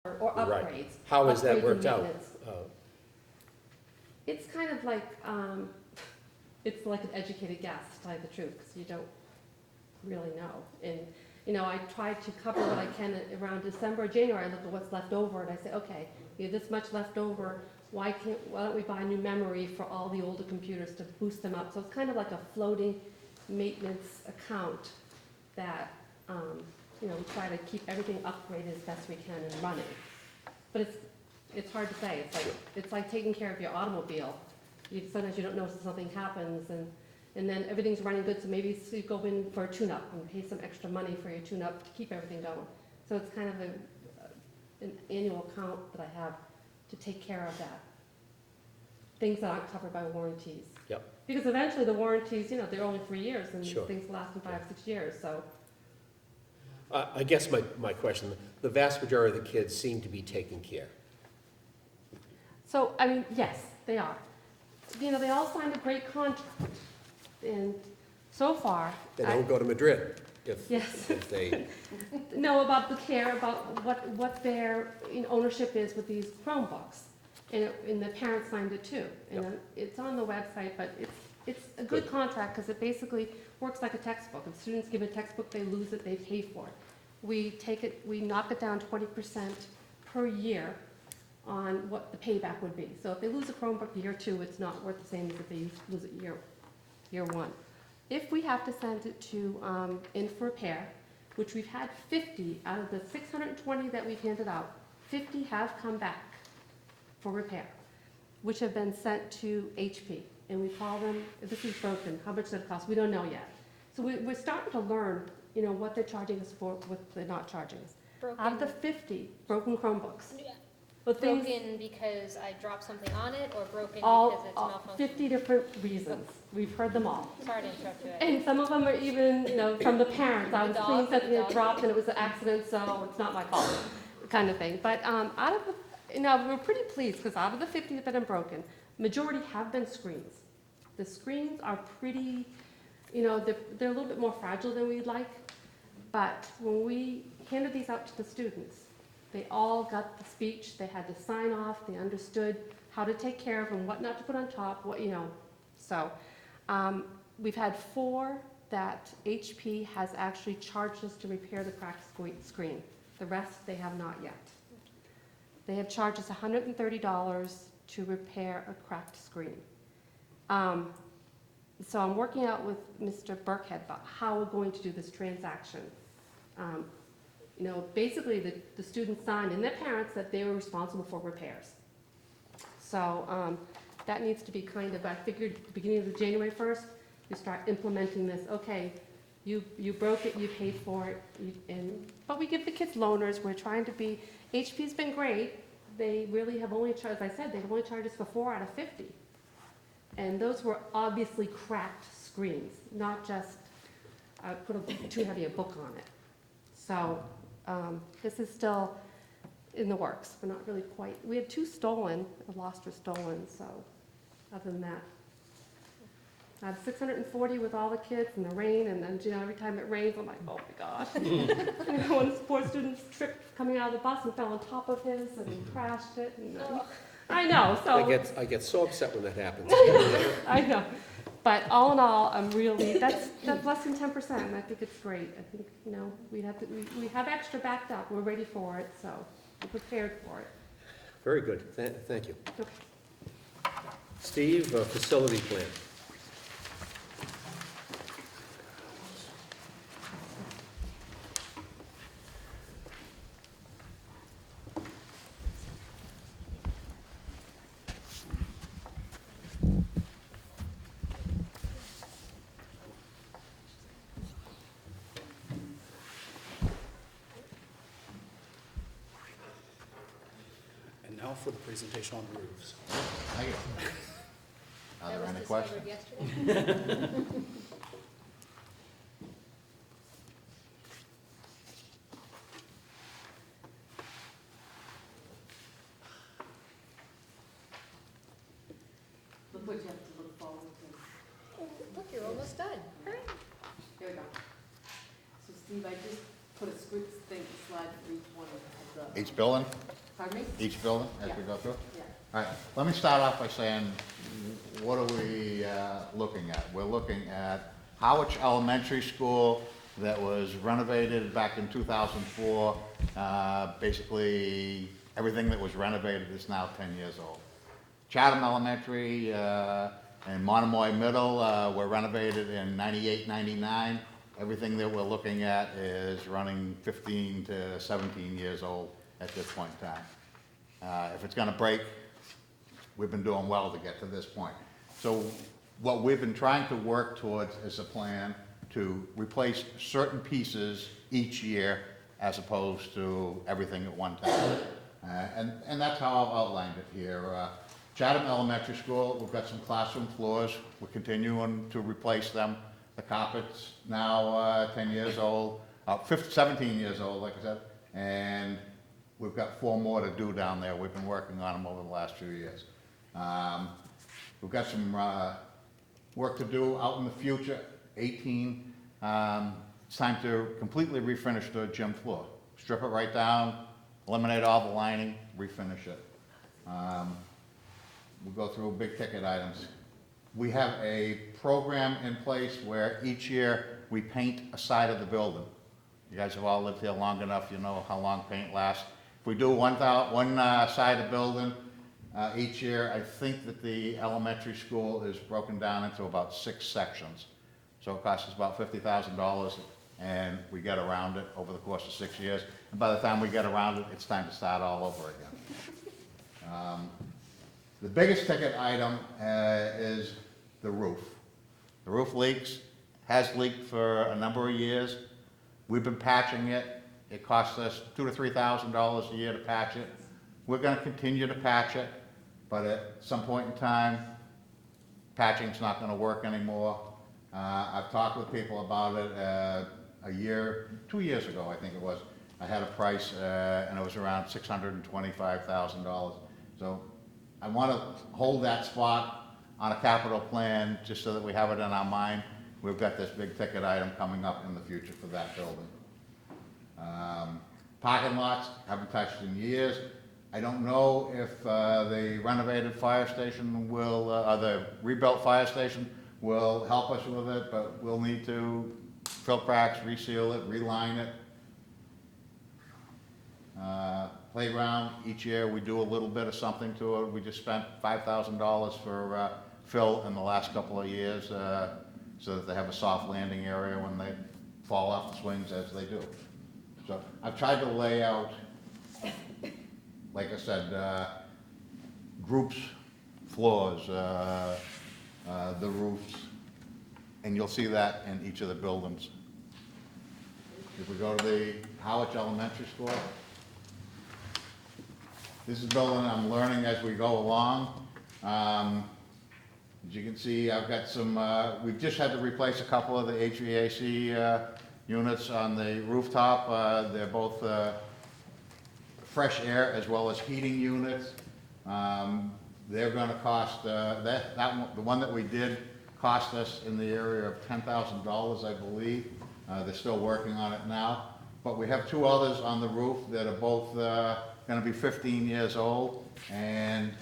or Right. upgrades. How has that Upgrades and worked out? maintenance. It's kind of like, it's like an educated guess, to tell you the truth, because you don't really know. And, you know, I try to cover what I can around December, January, I look at what's left over, and I say, okay, you have this much left over, why don't we buy new memory for all the older computers to boost them up? So it's kind of like a floating maintenance account that, you know, we try to keep everything upgraded as best we can and running. But it's hard to say. It's like taking care of your automobile. Sometimes you don't know if something happens, and then everything's running good, so maybe you go in for a tune-up and pay some extra money for your tune-up to keep everything going. So it's kind of an annual account that I have to take care of that. Things that aren't covered by warranties. Yep. Because eventually the warranties, you know, they're only 3 years, and Sure. things last in 5, 6 years, so. I guess my question, the vast majority of the kids seem to be taken care. So, I mean, yes, they are. You know, they all signed a great contract, and so far. They don't go to Madrid if Yes. if they, Know about the care, about what their ownership is with these Chromebooks. And the parents signed it too. And it's on the website, but it's a good contract because it basically works like a textbook. If students give a textbook, they lose it, they pay for it. We knock it down 20% per year on what the payback would be. So if they lose a Chromebook year 2, it's not worth the same as if they lose it year 1. If we have to send it to in for repair, which we've had 50 out of the 620 that we've handed out, 50 have come back for repair, which have been sent to HP. And we call them, if this is broken, how much does it cost? We don't know yet. So we're starting to learn, you know, what they're charging us for, what they're not charging us. Out of the 50 broken Chromebooks. Yeah. But things, Broken because I dropped something on it, or broken because all it's malfunctioning? 50 different reasons. We've heard them all. Sorry to interrupt you. And some of them are even, you know, from the parents. I was The cleaning dog, something the that dog. dropped and it was an accident, so it's not my fault, kind of thing. But out of the, you know, we're pretty pleased because out of the 50 that have been broken, majority have been screens. The screens are pretty, you know, they're a little bit more fragile than we'd like. But when we handed these out to the students, they all got the speech, they had to sign off, they understood how to take care of them, what not to put on top, what, you know. So we've had 4 that HP has actually charged us to repair the cracked screen. The rest, they have not yet. They have charged us $130 to repair a cracked screen. So I'm working out with Mr. Burkhead about how we're going to do this transaction. You know, basically the students signed and their parents that they were responsible for repairs. So that needs to be kind of, I figured beginning of January 1st, you start implementing this. Okay, you broke it, you paid for it, but we give the kids loaners. We're trying to be, HP's been great. They really have only charged, as I said, they've only charged us for 4 out of 50. And those were obviously cracked screens, not just put too heavy a book on it. So this is still in the works. We're not really quite, we had 2 stolen, lost or stolen, so other than that. I have 640 with all the kids in the rain, and then, you know, every time it rains, I'm like, oh my gosh. You know, when this poor student tripped coming out of the bus and fell on top of his and crashed it. And, I know, so. I get so upset when that happens. I know. But all in all, I'm really, that's less than 10%, and I think it's great. I think, you know, we have extra backed up. We're ready for it, so we're prepared for it. Very good, thank you. Okay. Steve, facility plan. And now for the presentation on the roofs. Are there any That was questions? discovered yesterday. Look what you have to look forward to. Oh, look, you're almost done. Here we go. So Steve, I just put a slide for each one of the. Each building? Pardon me? Each building as we Yeah. go through? Yeah. All right, let me start off by saying, what are we looking at? We're looking at Howard Elementary School that was renovated back in 2004. Basically, everything that was renovated is now 10 years old. Chatham Elementary and Monomoy Middle were renovated in 98, 99. Everything that we're looking at is running 15 to 17 years old at this point in time. If it's gonna break, we've been doing well to get to this point. So what we've been trying to work towards is a plan to replace certain pieces each year as opposed to everything at one time. And that's how I've outlined it here. Chatham Elementary School, we've got some classroom floors. We're continuing to replace them. The carpet's now 10 years old, 17 years old, like I said, and we've got 4 more to do down there. We've been working on them over the last few years. We've got some work to do out in the future, 18. It's time to completely refinish the gym floor. Strip it right down, eliminate all the lining, refinish it. We'll go through big ticket items. We have a program in place where each year we paint a side of the building. You guys have all lived here long enough, you know how long paint lasts. If we do one side of the building each year, I think that the elementary school is broken down into about 6 sections. So it costs us about $50,000, and we get around it over the course of 6 years. And by the time we get around it, it's time to start all over again. The biggest ticket item is the roof. The roof leaks, has leaked for a number of years. We've been patching it. It costs us $2,000 to $3,000 a year to patch it. We're gonna continue to patch it, but at some point in time, patching's not gonna work anymore. I've talked with people about it 2 years ago, I think it was. I had a price, and it was around $625,000. So I want to hold that spot on a capital plan just so that we have it in our mind. We've got this big ticket item coming up in the future for that building. Parking lots, haven't touched in years. I don't know if the renovated fire station will, the rebuilt fire station will help us with it, but we'll need to fill cracks, reseal it, reline it. Playground, each year we do a little bit of something to it. We just spent $5,000 for fill in the last couple of years so that they have a soft landing area when they fall off the swings as they do. So I've tried to lay out, like I said, groups, floors, the roofs, and you'll see that in each of the buildings. If we go to the Howard Elementary School, this is a building I'm learning as we go along. As you can see, I've got some, we've just had to replace a couple of the HVAC units on the rooftop. They're both fresh air as well as heating units. They're gonna cost, the one that we did cost us in the area of $10,000, I believe. They're still working on it now. But we have 2 others on the roof that are both gonna be 15 years old, and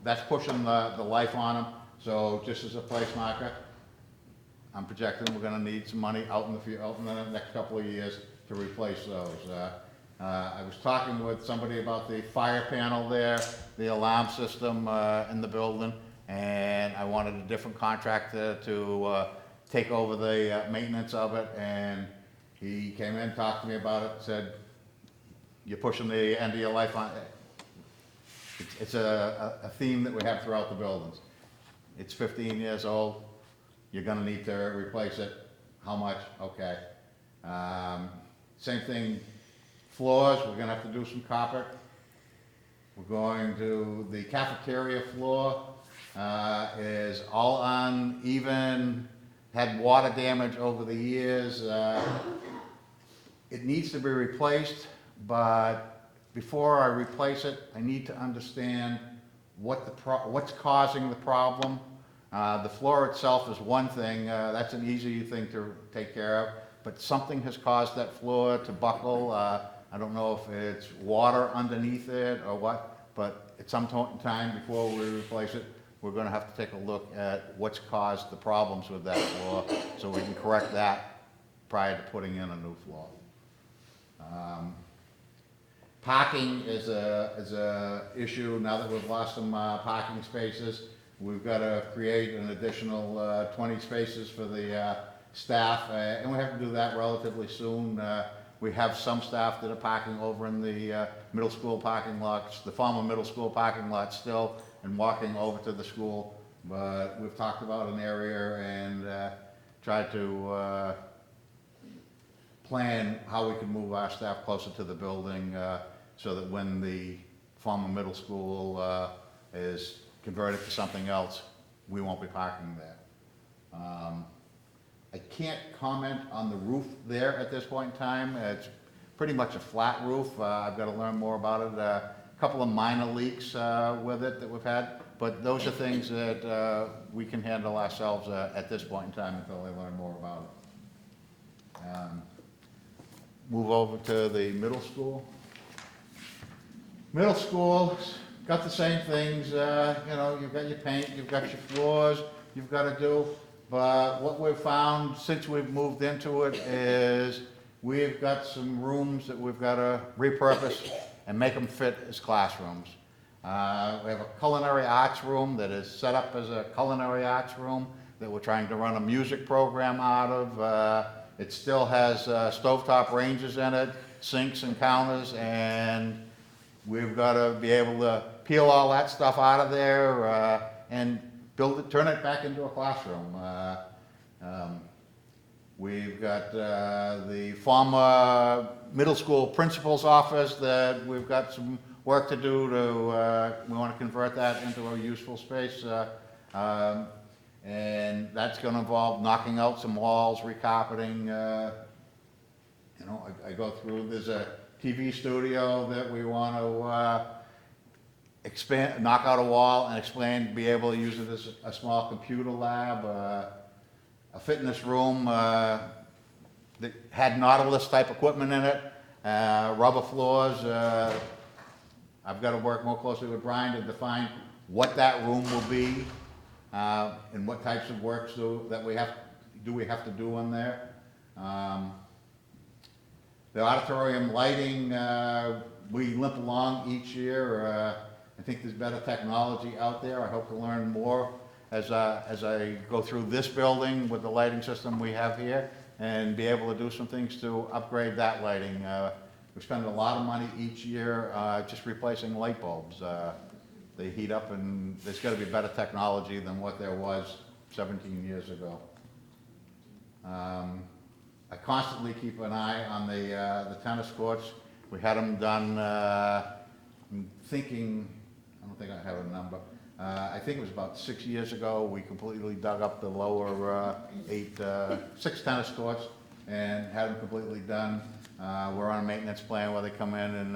that's pushing the life on them. So just as a place marker, I'm projecting we're gonna need some money out in the next couple of years to replace those. I was talking with somebody about the fire panel there, the alarm system in the building, and I wanted a different contractor to take over the maintenance of it, and he came in, talked to me about it, said, you're pushing the end of your life on it. It's a theme that we have throughout the buildings. It's 15 years old, you're gonna need to replace it. How much? Okay. Same thing, floors, we're gonna have to do some carpet. We're going to, the cafeteria floor is all uneven, had water damage over the years. It needs to be replaced, but before I replace it, I need to understand what's causing the problem. The floor itself is one thing, that's an easy thing to take care of, but something has caused that floor to buckle. I don't know if it's water underneath it or what, but at some point in time before we replace it, we're gonna have to take a look at what's caused the problems with that floor, so we can correct that prior to putting in a new floor. Parking is a issue. Now that we've lost some parking spaces, we've got to create an additional 20 spaces for the staff, and we have to do that relatively soon. We have some staff that are parking over in the middle school parking lots, the former middle school parking lot still, and walking over to the school. But we've talked about an area and tried to plan how we can move our staff closer to the building so that when the former middle school is converted to something else, we won't be parking there. I can't comment on the roof there at this point in time. It's pretty much a flat roof. I've got to learn more about it. A couple of minor leaks with it that we've had, but those are things that we can handle ourselves at this point in time until I learn more about it. Move over to the middle school. Middle school, got the same things, you know, you've got your paint, you've got your floors, you've got to do, but what we've found since we've moved into it is we've got some rooms that we've got to repurpose and make them fit as classrooms. We have a culinary arts room that is set up as a culinary arts room that we're trying to run a music program out of. It still has stovetop ranges in it, sinks and counters, and we've got to be able to peel all that stuff out of there and build it, turn it back into a classroom. We've got the former middle school principal's office that we've got some work to do to, we want to convert that into a useful space. And that's going to involve knocking out some walls, recarpeting. You know, I go through, there's a TV studio that we want to expand, knock out a wall and expand, be able to use it as a small computer lab, a fitness room that had Nautilus type equipment in it, rubber floors. I've got to work more closely with Brian to define what that room will be and what types of works that we have to do in there. The auditorium lighting, we limp along each year. I think there's better technology out there. I hope to learn more as I go through this building with the lighting system we have here and be able to do some things to upgrade that lighting. We spend a lot of money each year just replacing light bulbs. They heat up, and there's got to be better technology than what there was 17 years ago. I constantly keep an eye on the tennis courts. We had them done, I'm thinking, I don't think I have a number. I think it was about 6 years ago. We completely dug up the lower 6 tennis courts and had them completely done. We're on a maintenance plan where they come in and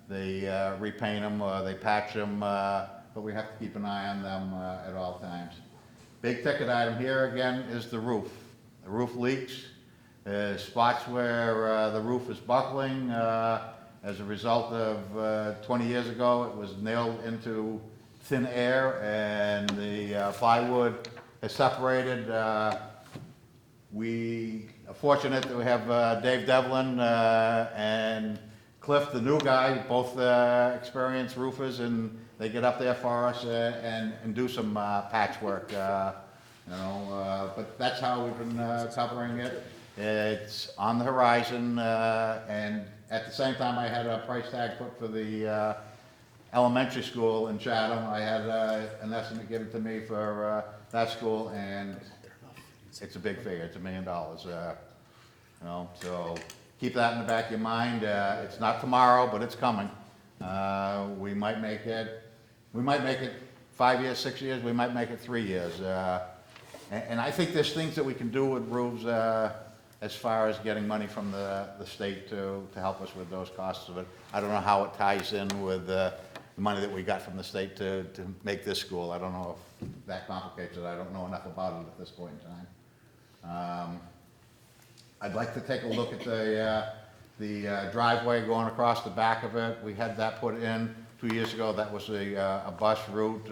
they repaint them or they patch them, but we have to keep an eye on them at all times. Big ticket item here again is the roof. The roof leaks. Spots where the roof is buckling as a result of 20 years ago it was nailed into thin air and the plywood has separated. We are fortunate that we have Dave Devlin and Cliff, the new guy, both experienced roofers, and they get up there for us and do some patchwork. You know, but that's how we've been covering it. It's on the horizon, and at the same time, I had a price tag put for the elementary school in Chatham. I had an estimate given to me for that school, and it's a big figure. It's $1 million. You know, so keep that in the back of your mind. It's not tomorrow, but it's coming. We might make it. We might make it 5 years, 6 years. We might make it 3 years. And I think there's things that we can do with roofs as far as getting money from the state to help us with those costs of it. I don't know how it ties in with the money that we got from the state to make this school. I don't know if that complicates it. I don't know enough about it at this point in time. I'd like to take a look at The driveway going across the back of it, we had that put in 2 years ago. That was a bus route,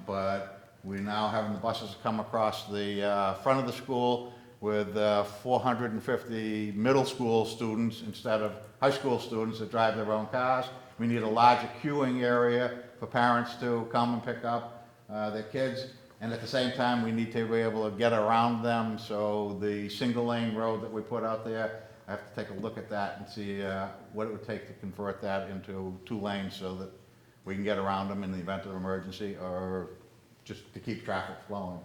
but we're now having the buses come across the front of the school with 450 middle school students instead of high school students that drive their own cars. We need a larger queuing area for parents to come and pick up their kids. And at the same time, we need to be able to get around them. So the single lane road that we put out there, I have to take a look at that and see what it would take to convert that into 2 lanes so that we can get around them in the event of an emergency or just to keep traffic flowing.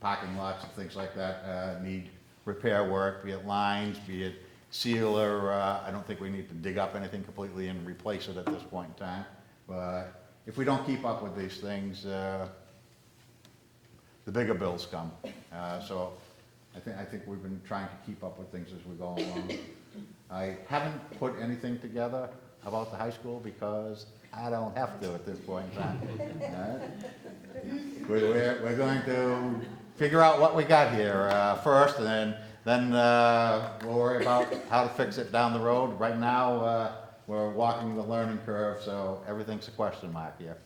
Parking lots and things like that need repair work, be it lines, be it sealer. I don't think we need to dig up anything completely and replace it at this point in time. But if we don't keep up with these things, the bigger bills come. So I think we've been trying to keep up with things as we go along. I haven't put anything together about the high school because I don't have to at this point in time. We're going to figure out what we got here first, and then we'll worry about how to fix it down the road. Right now, we're walking the learning curve, so everything's a question mark here.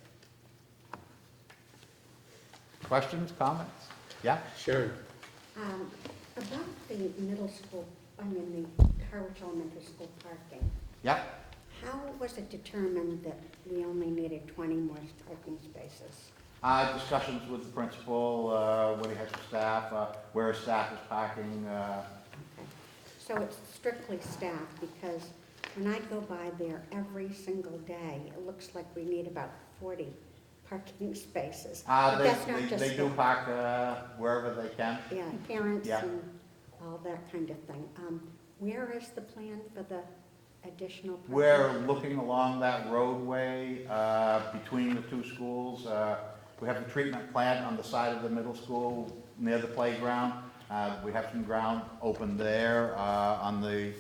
Questions, comments? Yeah? Sharon? About the middle school, the Harwich Elementary School parking, Yeah? how was it determined that we only needed 20 more parking spaces? Discussions with the principal, what he has for staff, where his staff is parking. So it's strictly staff, because when I go by there every single day, it looks like we need about 40 parking spaces. But that's not just They do staff. park wherever they can. Yeah, parents Yeah. and all that kind of thing. Where is the plan for the additional parking? We're looking along that roadway between the 2 schools. We have the treatment plant on the side of the middle school near the playground. We have some ground open there. On the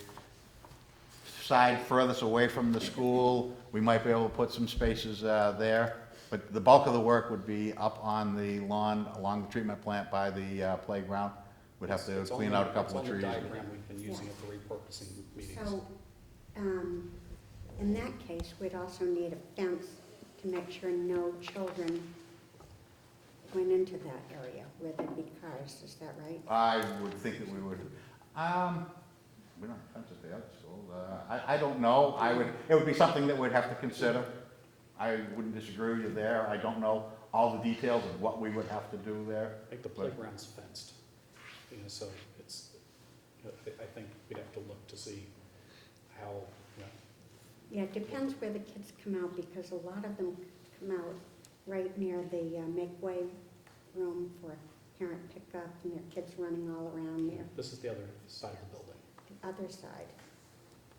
side furthest away from the school, we might be able to put some spaces there. But the bulk of the work would be up on the lawn along the treatment plant by the playground. We'd have to It's on clean the- out a couple of It's on trees. the diagram, we've been using it for repurposing meetings. So, in that case, we'd also need a fence to make sure no children went into that area where there'd be cars, is that right? I would think that we would, we don't have fences at the other school. I don't know. It would be something that we'd have to consider. I wouldn't disagree with you there. I don't know all the details of what we would have to do there. I think the playground's fenced, so it's, I think we'd have to look to see how, Yeah, it depends where the kids come out, because a lot of them come out right near the make-way room for parent pickup, and their kids running all around there, this is the other side of the building. the other side.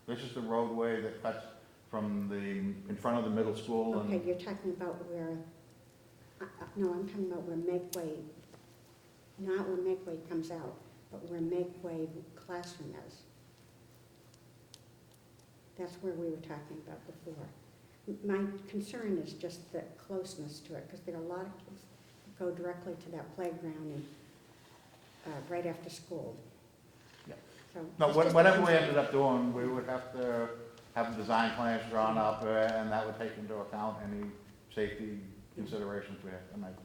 This is the roadway that cuts from in front of the middle school Okay, and you're talking about where, no, I'm talking about where make-way, not where make-way comes out, but where make-way classroom is. That's where we were talking about before. My concern is just the closeness to it, because there are a lot of kids that go directly to that playground and, right after school. Yeah. So no, it's just a whatever we concern. ended up doing, we would have to have design plans drawn up, and that would take into account any safety considerations we have to make.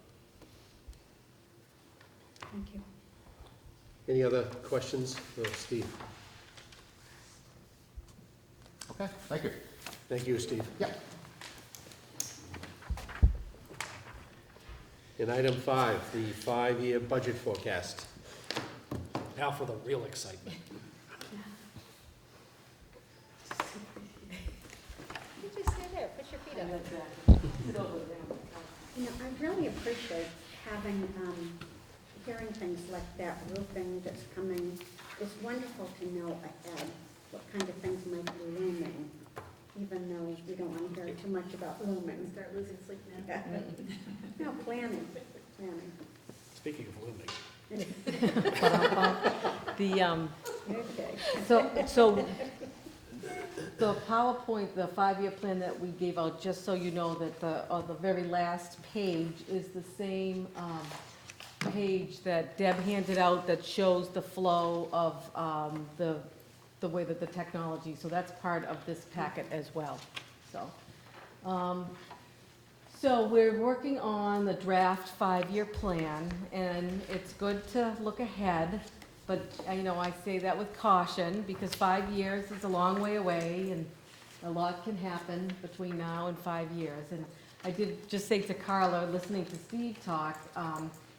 Thank you. Any other questions? Steve? Okay, thank you. Thank you, Steve. Yeah. And item 5, the 5-year budget forecast. Now for the real excitement. You just stay there, put your feet up. You know, I really appreciate having, hearing things like that, roofing that's coming. It's wonderful to know ahead what kind of things might be looming, even though we don't want to hear too much about looming. Start losing sleep now. No, planning. Speaking of looming, Okay. So the PowerPoint, the 5-year plan that we gave out, just so you know that the very last page is the same page that Deb handed out that shows the flow of the way that the technology, so that's part of this packet as well, so. So we're working on the draft five-year plan, and it's good to look ahead, but, I say that with caution, because 5 years is a long way away, and a lot can happen between now and 5 years. And I did just say to Carla, listening to Steve talk,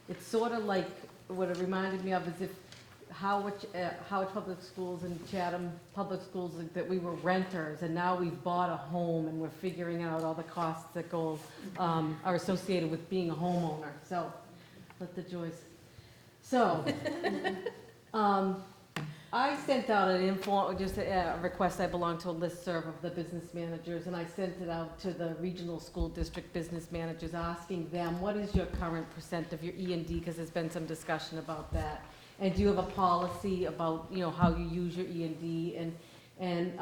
it's sort of like, what it reminded me of is if Howard Public Schools and Chatham Public Schools, like, that we were renters, and now we've bought a home, and we're figuring out all the costs that are associated with being a homeowner, so, let the joys. So, I sent out an just a request. I belong to a listserv of the business managers, and I sent it out to the regional school district business managers, asking them, what is your current percent of your E&D, because there's been some discussion about that. And do you have a policy about, how you use your E&D? And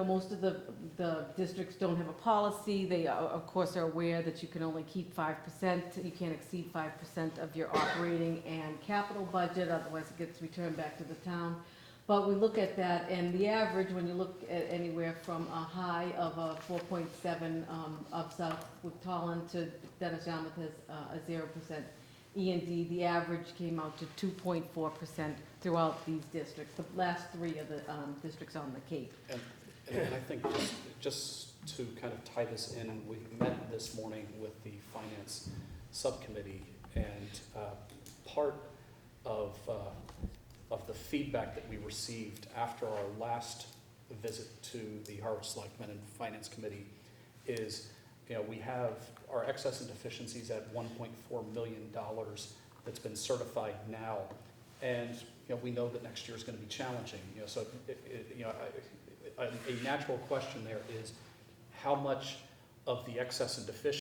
most of the districts don't have a policy. They, of course, are aware that you can only keep 5%. You can't exceed 5% of your operating and capital budget, otherwise it gets returned back to the town. But we look at that, and the average, when you look at anywhere from a high of a 4.7 of South with Tolland to Dennis Yarmouth has a 0% E&D, the average came out to 2.4% throughout these districts, the last three of the districts on the Cape. And I think just to kind of tie this in, we met this morning with the finance subcommittee, and part of the feedback that we received after our last visit to the Harvard Selectmen and Finance Committee is, we have our excess and deficiencies at $1.4 million that's been certified now, and we know that next year is going to be challenging. So a natural question there is, how much of the excess and